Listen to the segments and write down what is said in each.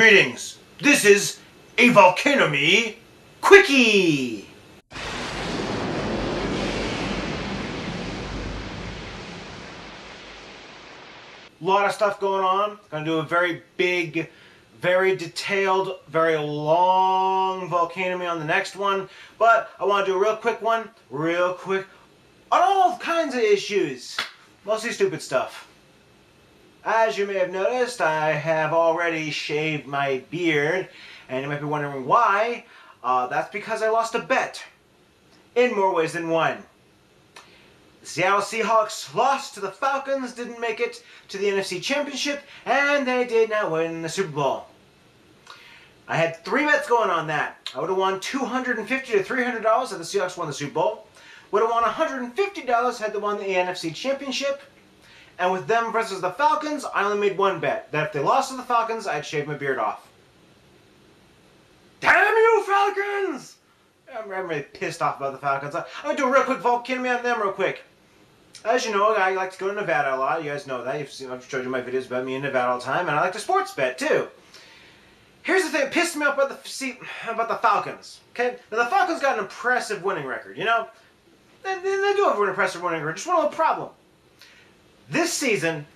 Greetings, this is a Volcano Quickie! Lot of stuff going on. Gonna do a very big, very detailed, very long Volcano on the next one. But I want to do a real quick one, real quick, on all kinds of issues. Mostly stupid stuff. As you may have noticed, I have already shaved my beard, and you might be wondering why. That's because I lost a bet, in more ways than one. The Seattle Seahawks lost to the Falcons, didn't make it to the NFC Championship, and they did not win the Super Bowl. I had 3 bets going on that. I would have won $250 to $300 had the Seahawks won the Super Bowl. Would have won $150 had they won the NFC Championship. And with them versus the Falcons, I only made one bet. That if they lost to the Falcons, I'd shave my beard off. Damn you, Falcons! I'm really pissed off about the Falcons. I'm going to do a real quick Volcano on them real quick. As you know, I like to go to Nevada a lot. You guys know that. I've showed you my videos about me in Nevada all the time. And I like to sports bet, too. Here's the thing that pissed me off about the Falcons. Okay? Now, the Falcons got an impressive winning record, you know? They do have an impressive winning record. Just one little problem. This season,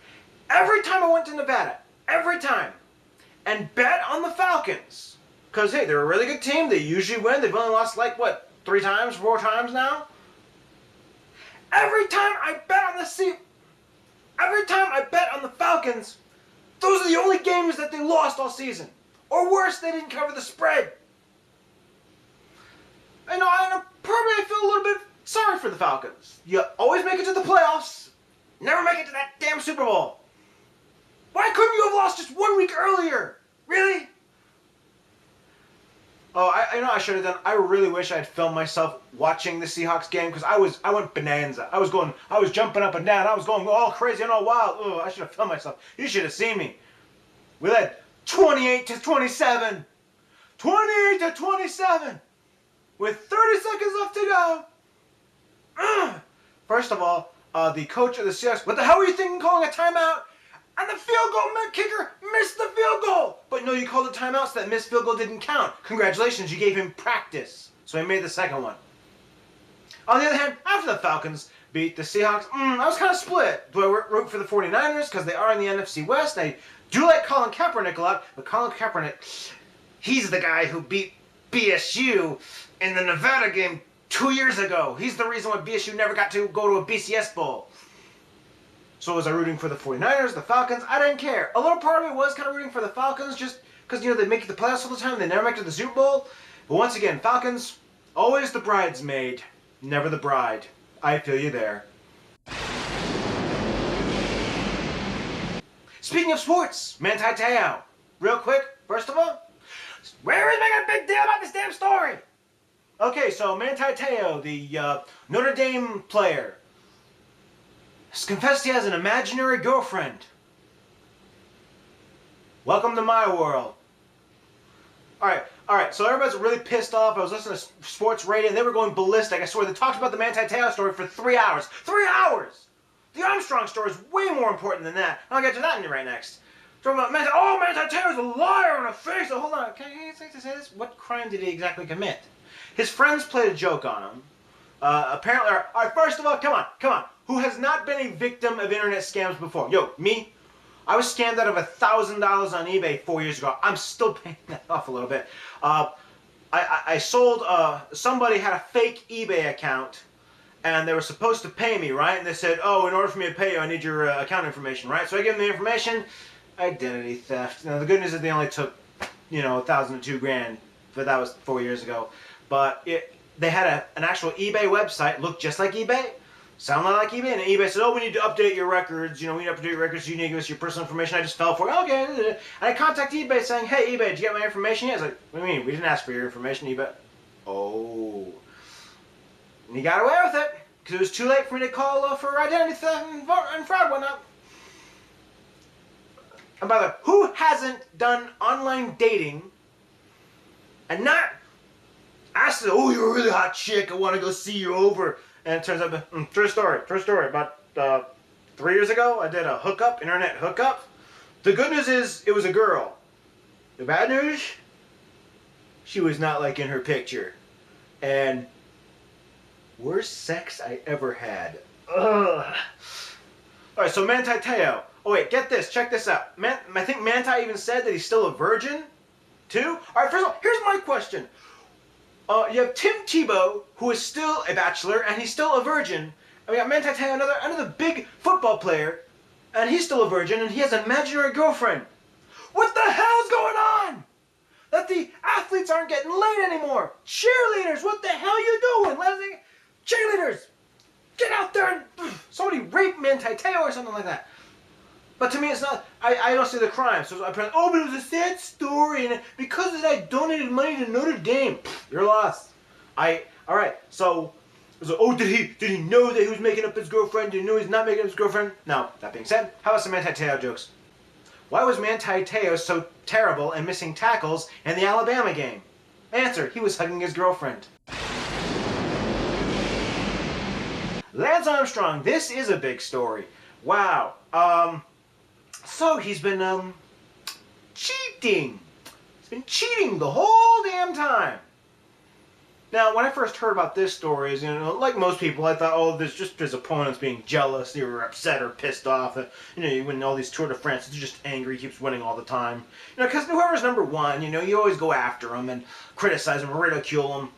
every time I went to Nevada, every time, and bet on the Falcons, because, hey, they're a really good team. They usually win. They've only lost, like, what, 3 times, 4 times now? Every time I bet on the Falcons, those are the only games that they lost all season. Or worse, they didn't cover the spread. I know, probably I feel a little bit sorry for the Falcons. You always make it to the playoffs, never make it to that damn Super Bowl. Why couldn't you have lost just 1 week earlier? Really? Oh, I know I should have done. I really wish I had filmed myself watching the Seahawks game because I went bonanza. I was jumping up and down. I was going all crazy and all wild. Oh, I should have filmed myself. You should have seen me. We led 28 to 27. 28 to 27. With 30 seconds left to go. First of all, the coach of the Seahawks, what the hell were you thinking calling a timeout? And the field goal kicker missed the field goal. But no, you called a timeout so that missed field goal didn't count. Congratulations, you gave him practice. So he made the second one. On the other hand, after the Falcons beat the Seahawks, I was kind of split. Do I root for the 49ers because they are in the NFC West? I do like Colin Kaepernick a lot, but Colin Kaepernick, he's the guy who beat BSU in the Nevada game 2 years ago. He's the reason why BSU never got to go to a BCS Bowl. So was I rooting for the 49ers, the Falcons? I didn't care. A little part of me was kind of rooting for the Falcons just because, you know, they make it to the playoffs all the time. They never make it to the Super Bowl. But once again, Falcons, always the bridesmaid, never the bride. I feel you there. Speaking of sports, Manti. Real quick, first of all, where is making a big deal about this damn story? Okay, so Manti, the Notre Dame player, has confessed he has an imaginary girlfriend. Welcome to my world. Alright, so everybody's really pissed off. I was listening to sports radio and they were going ballistic. I swear, they talked about the Manti story for 3 hours. 3 hours! The Armstrong story is way more important than that. I'll get to that right next. Talking about Manti, Manti is a liar on a face. Oh, hold on, can I say this? What crime did he exactly commit? His friends played a joke on him. Apparently, alright, first of all, come on. Who has not been a victim of internet scams before? Yo, me? I was scammed out of $1,000 on eBay 4 years ago. I'm still paying that off a little bit. I sold, somebody had a fake eBay account, and they were supposed to pay me, right? And they said, oh, in order for me to pay you, I need your account information, right? So I gave them the information. Identity theft. Now, the good news is they only took, you know, $1,000 to $2,000, but that was 4 years ago. But they had an actual eBay website, looked just like eBay, sounded like eBay, and eBay said, oh, we need to update your records, you know, we need to update your records, you need to give us your personal information. I just fell for it. Okay. And I contacted eBay saying, hey, eBay, did you get my information yet? I was like, what do you mean? We didn't ask for your information, eBay. Oh. And he got away with it, because it was too late for me to call for identity theft and fraud and whatnot. And by the way, who hasn't done online dating and not asked, oh, you're a really hot chick, I want to go see you over. And it turns out, true story, about 3 years ago, I did a internet hookup. The good news is, it was a girl. The bad news? She was not like in her picture. And worst sex I ever had. Ugh. Alright, so Manti Te'o. Oh wait, get this, check this out. I think Manti even said that he's still a virgin, too? Alright, first of all, here's my question. You have Tim Tebow, who is still a bachelor, and he's still a virgin. And we got Manti Te'o, another big football player, and he's still a virgin, and he has an imaginary girlfriend. What the hell's going on? That the athletes aren't getting laid anymore. Cheerleaders, what the hell are you doing? Cheerleaders, get out there and somebody rape Manti Te'o or something like that. But to me, it's not. I don't see the crime. So I'm probably, oh, but it was a sad story, and because of that, I donated money to Notre Dame. You're lost. All right. So, oh, did he know that he was making up his girlfriend? Did he know he's not making up his girlfriend? Now, that being said, how about some Manti Te'o jokes? Why was Manti Te'o so terrible and missing tackles in the Alabama game? Answer: he was hugging his girlfriend. Lance Armstrong. This is a big story. Wow. So he's been, cheating. He's been cheating the whole damn time. Now, when I first heard about this story, like most people, I thought, oh, there's just his opponents being jealous, they were upset or pissed off. You win all these Tour de France, he's just angry, he keeps winning all the time. Because whoever's number one, you always go after him and criticize him, ridicule him.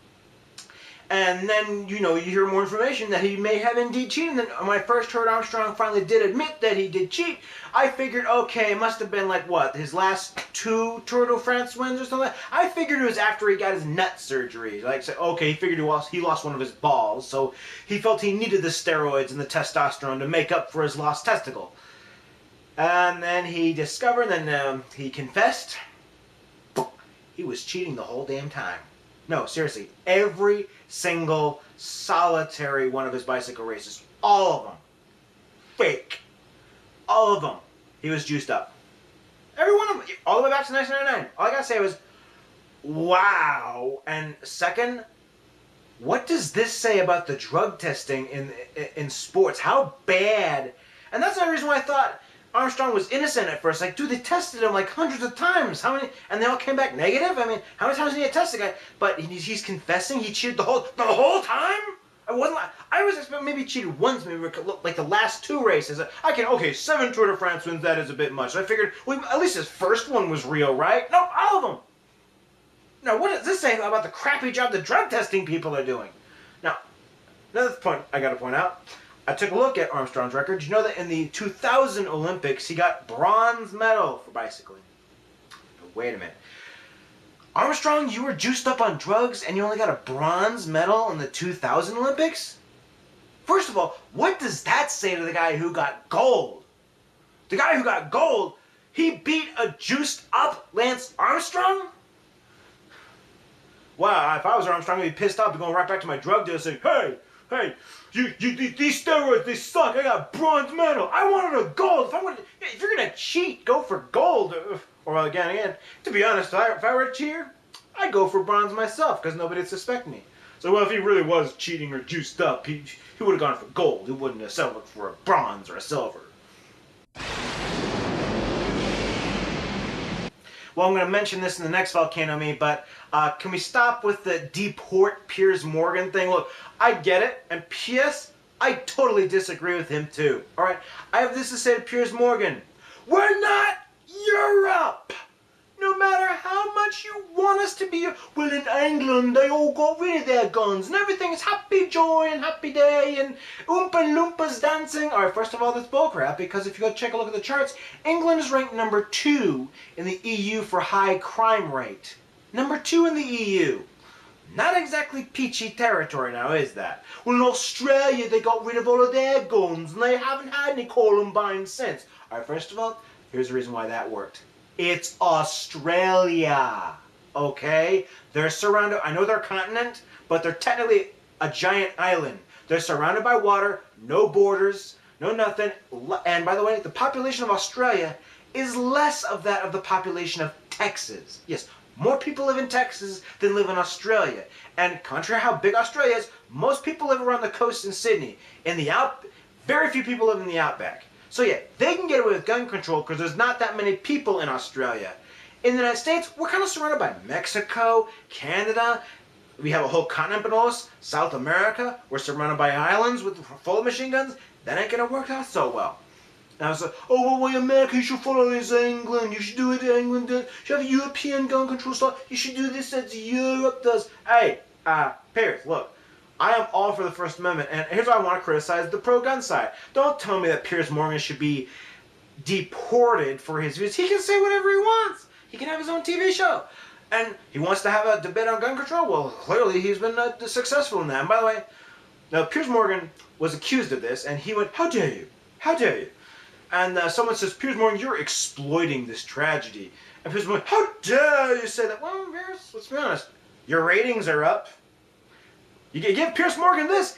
And then, you hear more information that he may have indeed cheated. And then when I first heard Armstrong finally did admit that he did cheat, I figured, okay, it must have been like, what, his last 2 Tour de France wins or something? I figured it was after he got his nut surgery. Like, so, okay, he figured he lost one of his balls, so he felt he needed the steroids and the testosterone to make up for his lost testicle. And then he discovered, and he confessed, he was cheating the whole damn time. No, seriously, every single solitary one of his bicycle races, all of them, fake. All of them, he was juiced up. Every one of them, all the way back to 1999. All I gotta say was, wow. And second, what does this say about the drug testing in sports? How bad? And that's the reason why I thought Armstrong was innocent at first. Like, dude, they tested him like hundreds of times. How many? And they all came back negative? I mean, how many times did he test the guy? But he's confessing he cheated the whole time? I was expecting maybe he cheated once, maybe like the last 2 races. Okay, 7 Tour de France wins, that is a bit much. So I figured, well, at least his first one was real, right? No, all of them. Now, what does this say about the crappy job the drug testing people are doing? Now, another point I gotta point out. I took a look at Armstrong's record. Did you know that in the 2000 Olympics, he got bronze medal for bicycling? But wait a minute. Armstrong, you were juiced up on drugs and you only got a bronze medal in the 2000 Olympics? First of all, what does that say to the guy who got gold? The guy who got gold, he beat a juiced up Lance Armstrong? Wow, if I was Armstrong, I'd be pissed off and going right back to my drug dealer saying, hey, these steroids, they suck. I got bronze medal. I wanted a gold. If you're gonna cheat, go for gold. Or again, to be honest, if I were a cheater, I'd go for bronze myself because nobody'd suspect me. So, well, if he really was cheating or juiced up, he would have gone for gold. He wouldn't have settled for a bronze or a silver. Well, I'm going to mention this in the next Volcano Me, but can we stop with the DEPORT Piers Morgan thing? Look, I get it, and P.S., I totally disagree with him too. Alright, I have this to say to Piers Morgan. We're not Europe! No matter how much you want us to be, well, in England, they all got rid of their guns, and everything is happy joy and happy day, and Oompa Loompas dancing. Alright, first of all, that's bullcrap, because if you go check a look at the charts, England is ranked number 2 in the EU for high crime rate. Number 2 in the EU. Not exactly peachy territory now, is that? Well, in Australia, they got rid of all of their guns, and they haven't had any Columbine since. Alright, first of all, here's the reason why that worked. It's Australia, okay? They're surrounded, I know they're a continent, but they're technically a giant island. They're surrounded by water, no borders, no nothing. And by the way, the population of Australia is less of that of the population of Texas. Yes, more people live in Texas than live in Australia. And contrary to how big Australia is, most people live around the coast in Sydney. In the very few people live in the outback. So yeah, they can get away with gun control because there's not that many people in Australia. In the United States, we're kind of surrounded by Mexico, Canada. We have a whole continent below us, South America. We're surrounded by islands full of machine guns. That ain't gonna work out so well. And I was like, oh, well, America, you should follow this England. You should do it England does. You should have a European gun control stuff. You should do this as Europe does. Hey, PIERS, look. I am all for the First Amendment, and here's why I want to criticize the pro-gun side. Don't tell me that Piers Morgan should be deported for his views. He can say whatever he wants. He can have his own TV show. And he wants to have a debate on gun control. Well, clearly he's been successful in that. And by the way, now Piers Morgan was accused of this, and he went, how dare you? How dare you? And someone says, Piers Morgan, you're exploiting this tragedy. And Piers Morgan, how dare you say that? Well, Piers, let's be honest. Your ratings are up. You give Piers Morgan this.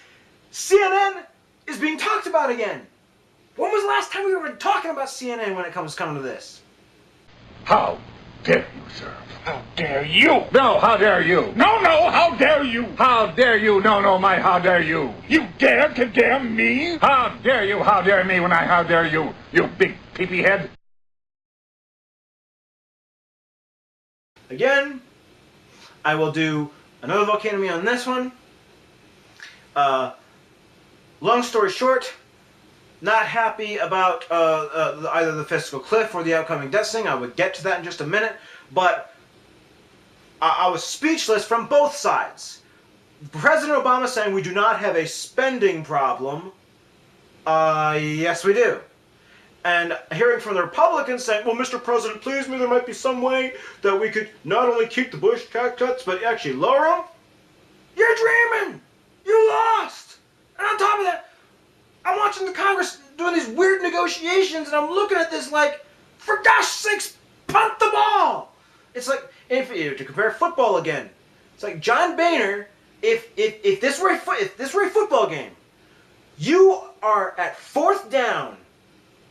CNN is being talked about again. When was the last time we were talking about CNN when it comes to this? How dare you, sir? How dare you? No, how dare you? No, how dare you? How dare you? No, how dare you? You dare to dare me? How dare you? How dare me when how dare you? You big peepee head. Again, I will do another Volcano Me on this one. Long story short, not happy about either the fiscal cliff or the upcoming debt ceiling. I would get to that in just a minute, but I was speechless from both sides. President Obama saying we do not have a spending problem. Yes, we do. And hearing from the Republicans saying, well, Mr. President, please, there might be some way that we could not only keep the Bush tax cuts, but actually lower them. You're dreaming! You lost! And on top of that, I'm watching the Congress doing these weird negotiations, and I'm looking at this like, for gosh sakes, punt the ball! It's like, to compare football again, it's like John Boehner, if this were a football game, you are at 4th down,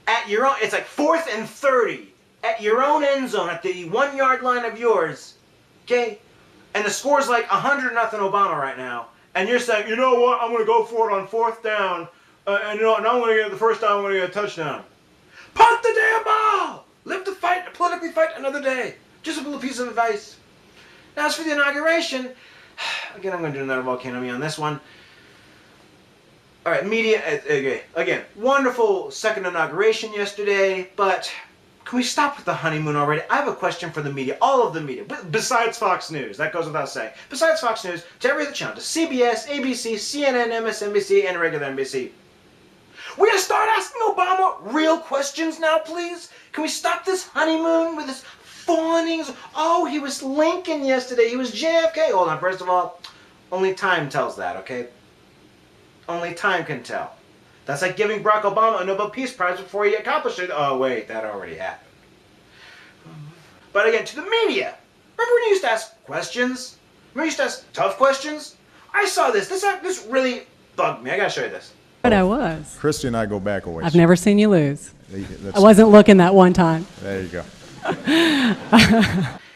at your own, it's like 4th and 30, at your own end zone, at the 1 yard line of yours, okay? And the score's like 100-0 Obama right now. And you're saying, you know what, I'm going to go for it on 4th down, and now I'm going to get the first down, I'm going to get a touchdown. Punt the damn ball! Live to fight, politically fight another day. Just a little piece of advice. Now, as for the inauguration, again, I'm going to do another Volcano Me on this one. All right, media, okay, again, wonderful second inauguration yesterday, but can we stop with the honeymoon already? I have a question for the media, all of the media, besides Fox News, that goes without saying. Besides Fox News, to every other channel, to CBS, ABC, CNN, MSNBC, and regular NBC. We're going to start asking Obama real questions now, please? Can we stop this honeymoon with this fawnings? Oh, he was Lincoln yesterday, he was JFK. Hold on, first of all, only time tells that, okay? Only time can tell. That's like giving Barack Obama a Nobel Peace Prize before he accomplished it. Oh, wait, that already happened. But again, to the media. Remember when you used to ask questions? Remember you used to ask tough questions? I saw this. This really bugged me. I gotta show you this. But I was. Christy and I go back a ways. I've never seen you lose. That's, I wasn't looking that one time. There you go.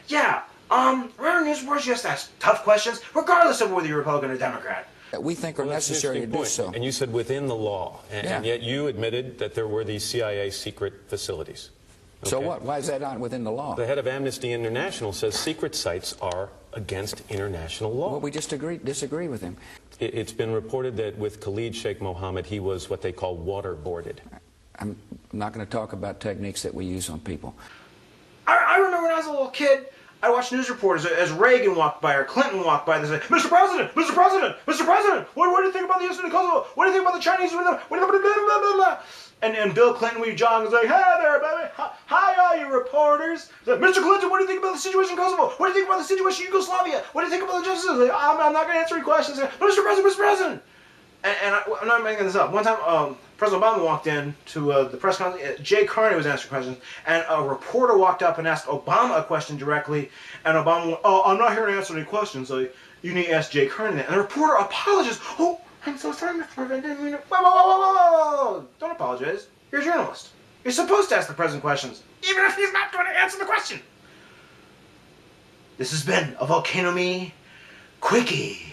Yeah, remember news wars, you used to ask tough questions, regardless of whether you're Republican or Democrat. That we think are necessary to do so. And you said within the law, and yet you admitted that there were these CIA secret facilities. Okay? So what? Why is that not within the law? The head of Amnesty International says secret sites are against international law. Well, we just disagree with him. It's been reported that with Khalid Sheikh Mohammed, he was what they call waterboarded. I'm not going to talk about techniques that we use on people. I remember when I was a little kid, I watched news reporters as Reagan walked by or Clinton walked by. They say, Mr. President, Mr. President, Mr. President, what do you think about the incident in Kosovo? What do you think about the Chinese? What do you think about blah, blah, blah, blah. And Bill Clinton, we jog, was like, hey there, baby. Hi, all you reporters. Like, Mr. Clinton, what do you think about the situation in Kosovo? What do you think about the situation in Yugoslavia? What do you think about the justices? Like, I'm not going to answer any questions. Mr. President, Mr. President. And I'm not making this up. One time, President Obama walked in to the press conference. Jay Carney was answering questions, and a reporter walked up and asked Obama a question directly, and Obama went, oh, I'm not here to answer any questions, so you need to ask Jay Carney that. And the reporter apologized. Oh, I'm so sorry, Mr. President, I didn't mean it. Whoa. Don't apologize. You're a journalist. You're supposed to ask the president questions, even if he's not going to answer the question. This has been a Volcano Me Quickie.